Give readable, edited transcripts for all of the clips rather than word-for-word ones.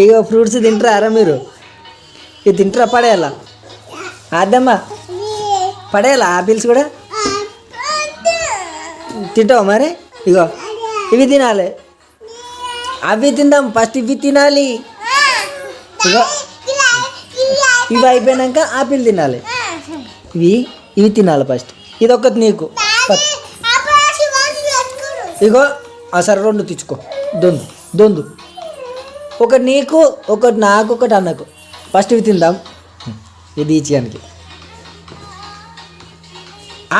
ఇక ఫ్రూట్స్ తింటారా మీరు? ఇది తింటారా? పడేయాలా? అద్దమ్మా పడేయాలా? ఆపిల్స్ కూడా తింటావా మరి? ఇగో ఇవి తినాలి, అవి తిందాం. ఫస్ట్ ఇవి తినాలి. ఇగో ఇవి అయిపోయాక ఆపిల్ తినాలి. ఇవి తినాలి ఫస్ట్. ఇది ఒక్కటి నీకు. ఇగో సరే 2 తెచ్చుకో. దొందు ఒకటి నీకు, ఒకటి నాకు, ఒకటి అన్నకు. ఫస్ట్ ఇవి తిందాం. ఇది ఇచ్చేయడానికి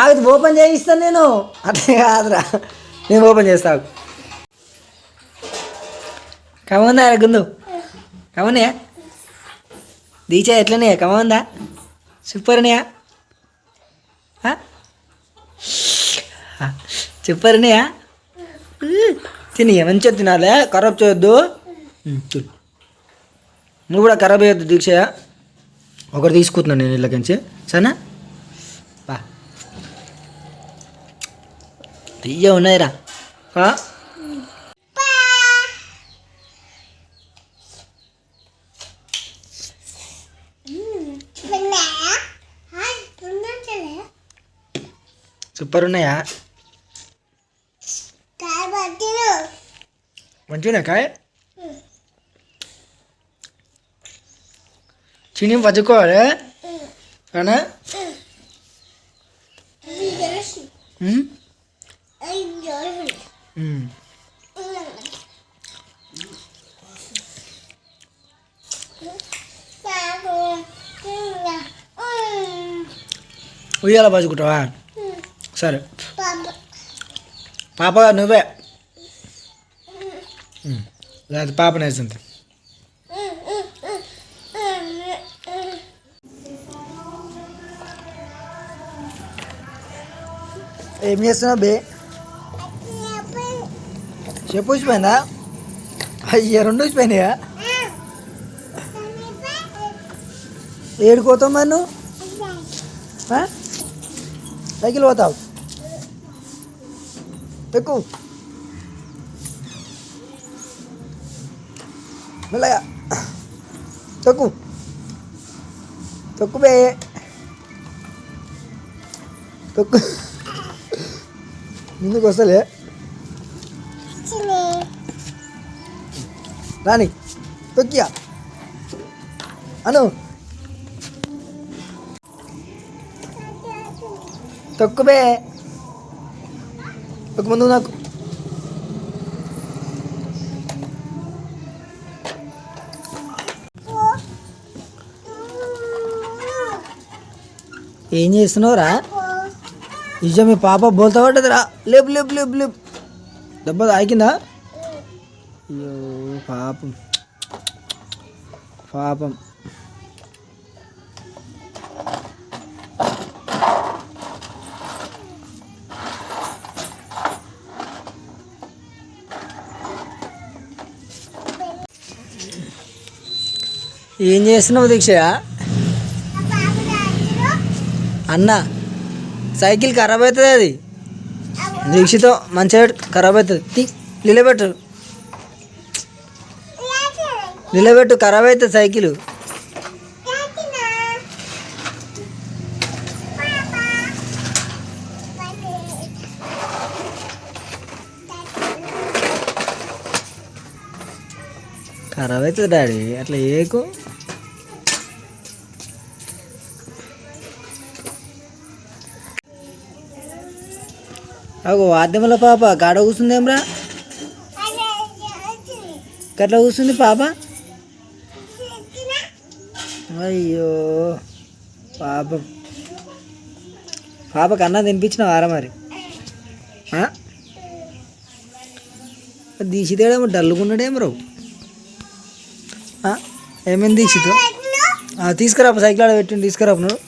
అది ఓపెన్ చేయిస్తాను నేను. అట్లే కాదురా, నేను ఓపెన్ చేస్తాను. కమందా గుందు? కమనయా దీచా? ఎట్లనే కమందా? సూపర్నియా? సూపర్నియా? తిని మంచిగా తినాలి, ఖరాబ్ చేయొద్దు. నువ్వు కూడా ఖరాబ్ అయ్యొద్దు దీక్ష. ఒకటి తీసుకుంటున్నాను నేను ఇళ్ళకించి, సరేనా? బా తీయ ఉన్నాయిరా. సూపర్ ఉన్నాయా? మంచిగా కాయ చిని పచ్చుకోవాలి అనా? ఉయ్యాల పచ్చుకుంటావా? సరే పాప నువ్వే. అది పాప నేర్చుంది. ఏం చేస్తున్నావు బే? చెప్పు వచ్చిపోయిందా? అయ్యా 2 వచ్చిపోయినాయా? ఏడుకోతావు మరి నువ్వు? సైకిల్ పోతావు? ఎక్కువ మెల్లగా తొక్కు బే తొక్కు. ముందుకు వస్తలే రాని తొక్కియా అను. తొక్కుబే ఒక ముందు నాకు. ఏం చేస్తున్నావురా? నిజం మీ పాప బోల్తా పడ్డదిరా. లేపు లేపు లేపు లేపు. దెబ్బ తాకిందా? అయ్యో పాపం పాపం. ఏం చేస్తున్నావు దీక్ష? అన్న సైకిల్ ఖరాబ్ అవుతుంది, అది దీక్షతో మంచిగా ఖరాబ్ అవుతుంది. నిలబెట్టు ఖరాబ్ అవుతుంది సైకిల్. ఖరాబ్ అవుతుంది డాడీ, అట్లా ఏకు. అగో వాద్యముల పాప గాడ కూర్చుందేమ్రా? గట్లా కూర్చుంది పాప. అయ్యో పాపం. పాపకు అన్నం తినిపించిన వారా మరి? దీక్షితేడేమో డల్లుకున్నాడేమో రావు. ఏమైంది దీక్షిత్? తీసుకురా సైకిల్ ఆడ పెట్టిండు, తీసుకురా నువ్వు.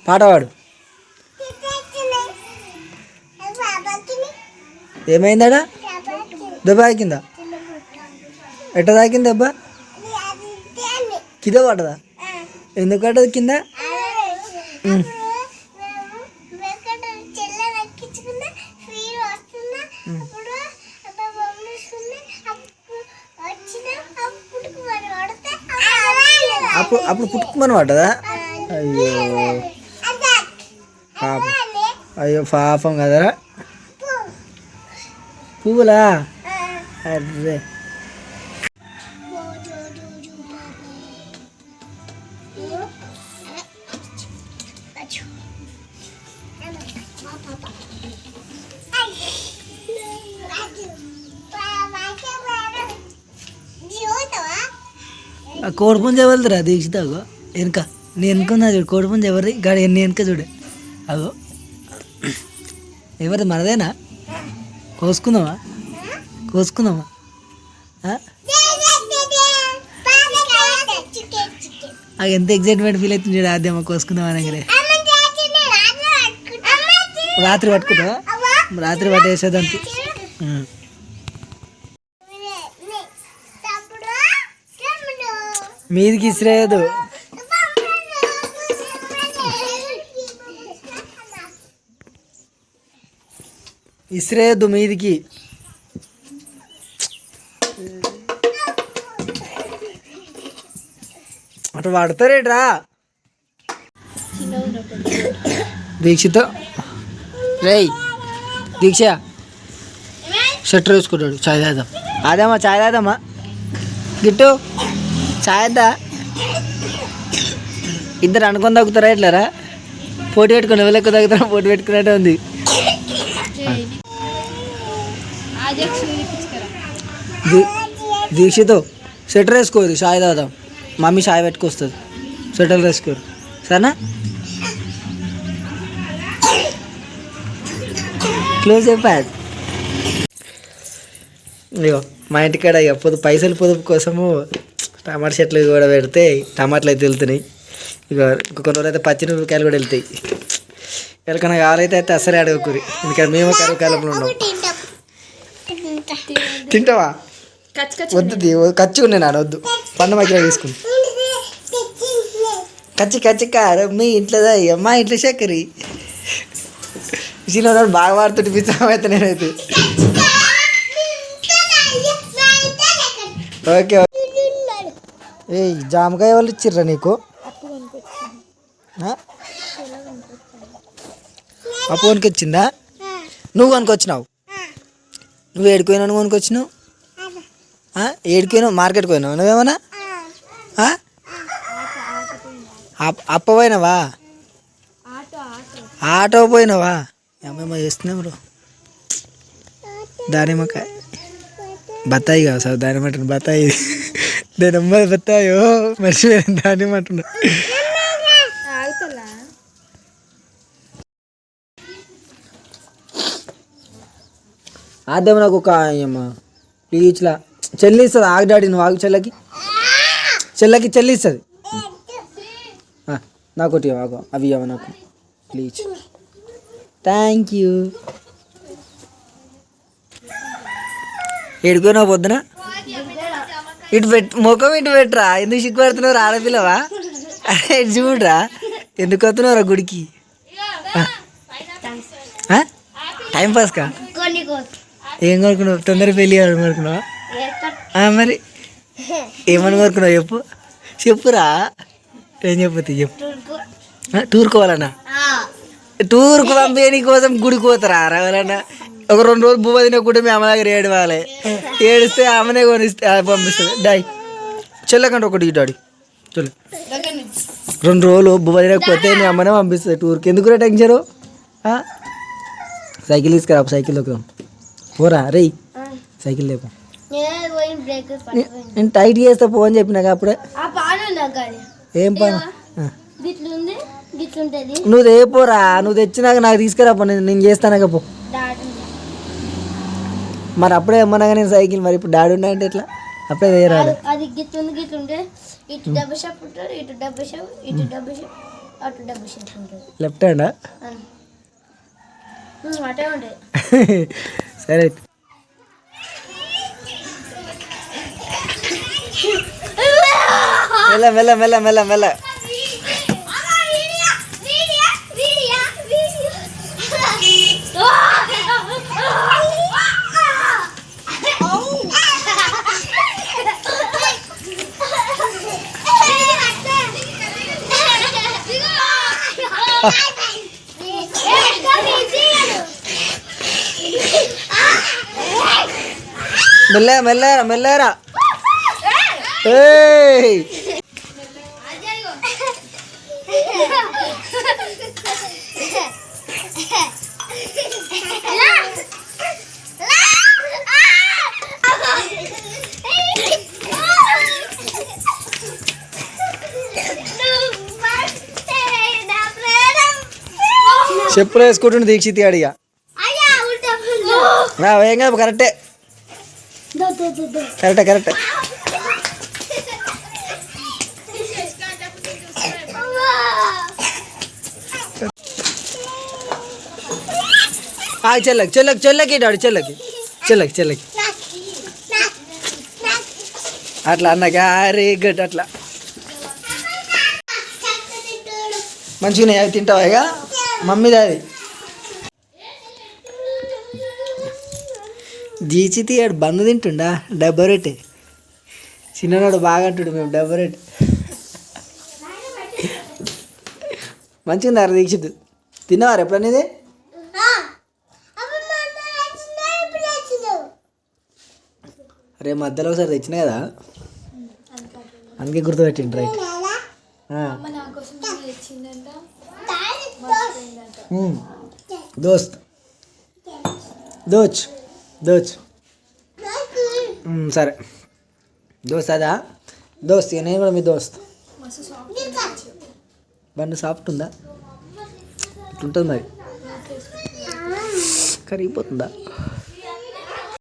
పాటవాడు. ఏమైందాడా? దెబ్బ తాకిందా? ఎట్ట తాకింది దెబ్బ? కింద పడ్డదా? ఎందుకు పడ్డది కింద? అప్పుడు పుట్టుకుమని పడ్డదా? అయ్యో పాపం, అయ్యో పాపం కదరా. పువ్వులా? అర్రే ఆ కోడిపుంజ ఎవరిదిరా దీక్షిత? అగో వెనక నేను వెనుకున్నా చూడు, కోడిపుంజ ఎవరిది? గాడి ఎన్ని వెనక చూడు. అగో ఎవరిది? మనదేనా? కోసుకుందామా? కోసుకుందామా? అది ఎంత ఎగ్జైట్మెంట్ ఫీల్ అవుతుంది చూడు ఆద్యమ్మ కోసుకుందాం అనగానే. రాత్రి పట్టుకుంటావా? రాత్రి పట్టేసేదంతే. మీదికి ఇసిరేయదు. ఇసిరేయద్దు మీదికి. అటు పడతారేట్రా దీక్షిత. రేయ్ దీక్ష షట్టర్ వేసుకుంటాడు. చాయ్ తాదాం. అదేమ్మా చాయ్ తాదమ్మా. గిట్టు చాయ్ వద్దా? ఇద్దరు అనుకొని తగ్గుతారా ఎట్లారా? పోటీ పెట్టుకుని ఎవరు ఎక్కువ తగ్గుతారా? పోటీ పెట్టుకున్నట్టే ఉంది. దీక్షతో స్వెటర్ వేసుకోరు, చాయ్ తాగుదాం. మమ్మీ చాయ్ పెట్టుకొస్తుంది, స్వెటర్ వేసుకోరు సరేనా? క్లోజ్ అయిపోయాది. ఇగో మా ఇంటికాడ ఇక పైసలు పొదుపు కోసము టమాటా చెట్లు కూడా పెడితే టమాటాలు అయితే వెళ్తున్నాయి. ఇక కొన్ని రోజులు అయితే పచ్చిమిరపకాయలు కూడా వెళ్తాయి. ఎవరికైనా కావాలైతే అయితే అస్సలే అడగకూరి, ఎందుకంటే మేము కరువు కాలంలో ఉన్నాం. తింటావా? వద్దు కచ్చి ఉన్నాయి నాన్న, వద్దు. పండు మధ్యలో తీసుకుని కచ్చి కారు మీ ఇంట్లో మా ఇంట్లో చక్కరి చిన్న బాగా వాడుతుంటే పిచ్చాం అయితే నేనైతే. ఓకే ఏ జామకాయ వాళ్ళు ఇచ్చిర్రా నీకు? అప్పు కొనుకొచ్చిందా? నువ్వు కొనుకొచ్చినావు? నువ్వు ఏడుకోయినా నువ్వు కొనుకొచ్చినావు? ఏడుకోయినావు? మార్కెట్కి పోయినావు నువ్వేమన్నా? అప్ప పోయినావా? ఆటో పోయినావా? ఏమేమో చేస్తున్నావు బ్రో. దానిమ్మకాయ బత్తాయి కాదు సార్, దానిమ్మంటున్నా. బత్తాయి దానిమ్మ బత్తాయో మర్చిపోయాను, దానిమ్మంటున్నా. అదేమో నాకు ఒక అమ్మా ప్లీజ్లా చెల్లి ఇస్తుంది. ఆగు డాడీ, నువ్వు ఆగు. చెల్లకి చెల్లి ఇస్తుంది. నాకు ఒకటి ఆగు, అవి ఇవ్వ నాకు ప్లీజ్. Thank you. ఎడుకోనా పొద్దున? ఇటు ముఖం ఇటు పెట్టరా. ఎందుకు సిగ్గుపడుతున్నావు? ఆడపిల్లవా? ఇటు చూడరా. ఎందుకు వస్తున్నావురా గుడికి? టైంపాస్కా? ఏం కోరుకున్నావు? తొందర పెళ్ళి కోరుకున్నావా? మరి ఏమని కోరుకున్నావు చెప్పురా. ఏం చెప్పు టూర్కి పోవాలన్నా? టూర్కు పంపేని కోసం గుడికి పోతారా ఎవరన్నా? ఒక 2 రోజులు బువ్వ తినకుంటే మీ అమ్మ దగ్గర ఏడవాలి. ఏడిస్తే ఆమెనే కొనిస్తే పంపిస్తుంది. డాయ్ చెల్లకంటే ఒకటి డాడీ చెల్ల 2 రోజులు బువ్వ తినకపోతే మీ అమ్మనే పంపిస్తుంది టూర్కి. ఎందుకు టెన్షను? సైకిల్ తీసుకురా, సైకిల్ దొక్కుదాం. పోరా రే, సైకిల్ లేపు. నేను టైట్ చేస్తా పో అని చెప్పినాక అప్పుడే. ఏం పని? నువ్వు తెపోరా, నువ్వు తెచ్చినాక నాకు తీసుకురా పో, నేను చేస్తానాక పో. మరి అప్పుడే ఏమన్నాగా నేను సైకిల్, మరి ఇప్పుడు డాడీ ఉన్నా అంటే ఎట్లా? అప్పుడే వేయరాడు. లెఫ్ట్ హ్యాండా? సరే మెల్ల మెల్ల మెల్ల మెల్ల మెల్ల. మెల్లగా మెల్లగా మెల్లరా. ఏయ్ చెప్పులు వేసుకుంటుండే దీక్షిత్ అడిగా ఏం కాదు కరెక్టే కరెక్టే కరెక్టే. చెల్లకి చెల్లకి చెల్లకి ఇటాడు చెల్లకి చెల్లకి చెల్లకి అట్లా అన్నగా అరే గడ్ అట్లా మంచిగా అవి తింటావా ఇక మమ్మీది అది. జీచితి ఆడు బంద్ తింటుండా డబ్బా రొట్టె. చిన్ననాడు బాగా అంటుండు మేము డబ్బా రొట్టె. మంచిగా ఉంది అర దీక్షిత్ తిన్నవారు ఎప్పుడన్నా ఇది? అరే మధ్యలో ఒకసారి తెచ్చిన కదా అందుకే గుర్తుపెట్టిండు రైట్. దోస్త్ దోచ్ దోచ్ సరే దోస్త్ అదా దోస్త్ ఇక నేను కూడా మీ దోస్త్. బండి సాఫ్ట్ ఉందా ఇట్లుంటుంది మరి కరిగిపోతుందా?